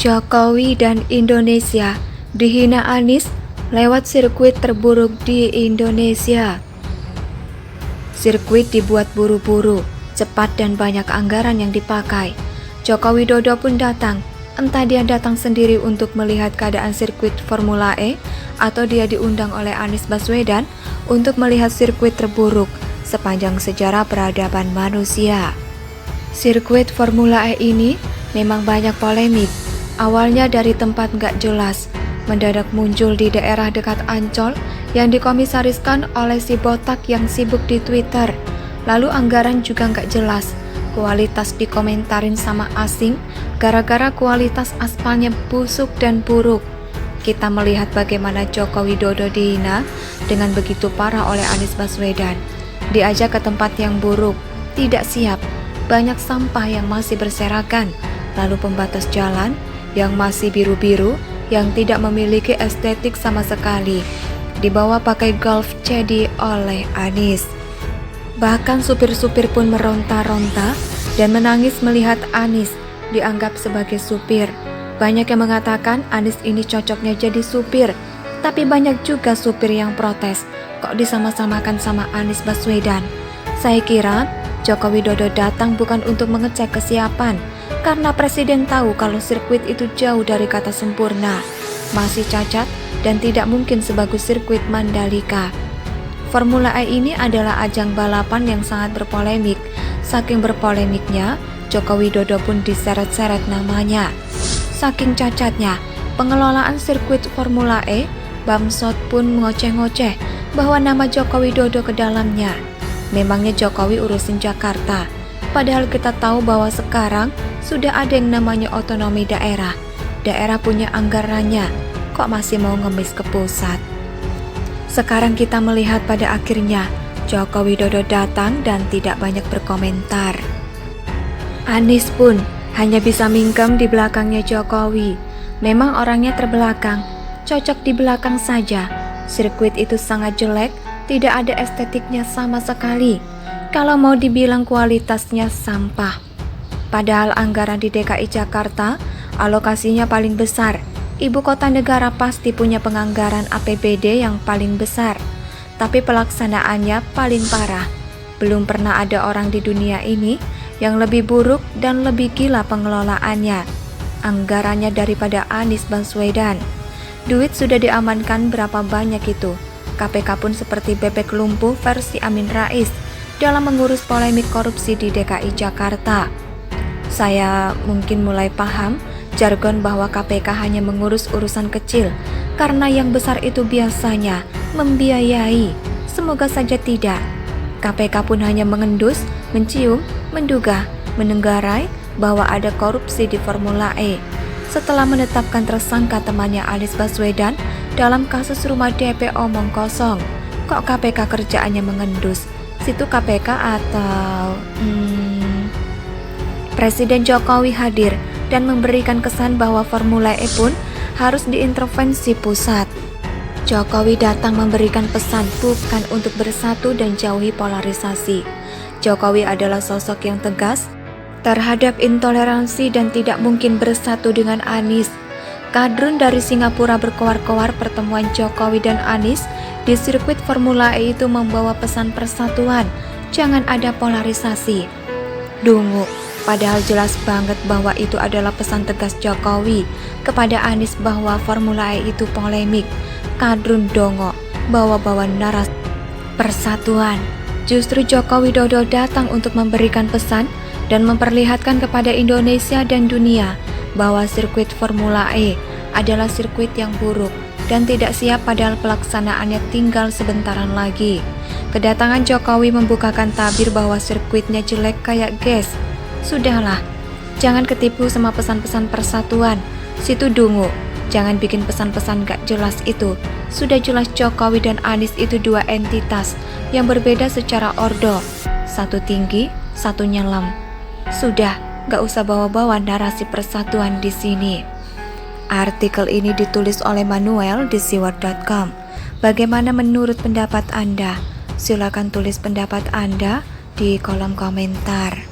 Jokowi dan Indonesia dihina Anies lewat sirkuit terburuk di Indonesia. Sirkuit dibuat buru-buru, cepat dan banyak anggaran yang dipakai. Joko Widodo pun datang, entah dia datang sendiri untuk melihat keadaan sirkuit Formula E atau dia diundang oleh Anies Baswedan untuk melihat sirkuit terburuk sepanjang sejarah peradaban manusia. Sirkuit Formula E ini memang banyak polemik. Awalnya dari tempat gak jelas, mendadak muncul di daerah dekat Ancol yang dikomisariskan oleh si botak yang sibuk di Twitter. Lalu anggaran juga gak jelas, kualitas dikomentarin sama asing gara-gara kualitas aspalnya busuk dan buruk. Kita melihat bagaimana Joko Widodo dihina dengan begitu parah oleh Anies Baswedan. Diajak ke tempat yang buruk, tidak siap, banyak sampah yang masih berserakan, lalu pembatas jalan yang masih biru-biru, yang tidak memiliki estetik sama sekali, dibawa pakai Golf CD oleh Anies. Bahkan supir-supir pun meronta-ronta dan menangis melihat Anies dianggap sebagai supir. Banyak yang mengatakan Anies ini cocoknya jadi supir, tapi banyak juga supir yang protes, kok disama-samakan sama Anies Baswedan. Saya kira Joko Widodo datang bukan untuk mengecek kesiapan, karena Presiden tahu kalau sirkuit itu jauh dari kata sempurna, masih cacat dan tidak mungkin sebagus sirkuit Mandalika. Formula E ini adalah ajang balapan yang sangat berpolemik. Saking berpolemiknya, Joko Widodo pun diseret-seret namanya. Saking cacatnya, pengelolaan sirkuit Formula E, Bamsud pun mengoceh-ngoceh bahwa nama Joko Widodo ke dalamnya. Memangnya Jokowi urusin Jakarta, padahal kita tahu bahwa sekarang sudah ada yang namanya otonomi daerah. Daerah punya anggarannya, kok masih mau ngemis ke pusat? Sekarang kita melihat pada akhirnya Joko Widodo datang dan tidak banyak berkomentar. Anies pun hanya bisa mingkem di belakangnya Jokowi. Memang orangnya terbelakang, cocok di belakang saja. Sirkuit itu sangat jelek, tidak ada estetiknya sama sekali. Kalau mau dibilang kualitasnya sampah. Padahal anggaran di DKI Jakarta alokasinya paling besar. Ibu kota negara pasti punya penganggaran APBD yang paling besar. Tapi pelaksanaannya paling parah. Belum pernah ada orang di dunia ini yang lebih buruk dan lebih gila pengelolaannya. Anggarannya daripada Anies Baswedan. Duit sudah diamankan berapa banyak itu. KPK pun seperti bebek lumpuh versi Amin Rais dalam mengurus polemik korupsi di DKI Jakarta. Saya mungkin mulai paham jargon bahwa KPK hanya mengurus urusan kecil karena yang besar itu biasanya membiayai. Semoga saja tidak. KPK pun hanya mengendus, mencium, menduga, menenggarai bahwa ada korupsi di Formula E. Setelah menetapkan tersangka temannya Anies Baswedan dalam kasus rumah DP omong kosong, kok KPK kerjaannya mengendus? Situ KPK atau Presiden Jokowi hadir dan memberikan kesan bahwa Formula E pun harus diintervensi pusat. Jokowi datang memberikan pesan bukan untuk bersatu dan jauhi polarisasi. Jokowi adalah sosok yang tegas terhadap intoleransi dan tidak mungkin bersatu dengan Anies. Kadrun dari Singapura berkoar-koar pertemuan Jokowi dan Anies di sirkuit Formula E itu membawa pesan persatuan, jangan ada polarisasi. Dungu, padahal jelas banget bahwa itu adalah pesan tegas Jokowi kepada Anies bahwa Formula E itu polemik. Kadrun dongo, bawa-bawa narasi persatuan. Justru Joko Widodo datang untuk memberikan pesan dan memperlihatkan kepada Indonesia dan dunia bahwa sirkuit Formula E adalah sirkuit yang buruk dan tidak siap padahal pelaksanaannya tinggal sebentaran lagi. Kedatangan Jokowi membukakan tabir bahwa sirkuitnya jelek kayak gas. Sudahlah, jangan ketipu sama pesan-pesan persatuan. Situ dungu, jangan bikin pesan-pesan gak jelas itu. Sudah jelas Jokowi dan Anies itu dua entitas yang berbeda secara ordo. Satu tinggi, satu nyelam. Sudah, gak usah bawa-bawa narasi persatuan di sini. Artikel ini ditulis oleh Manuel di siwar.com. Bagaimana menurut pendapat Anda? Silakan tulis pendapat Anda di kolom komentar.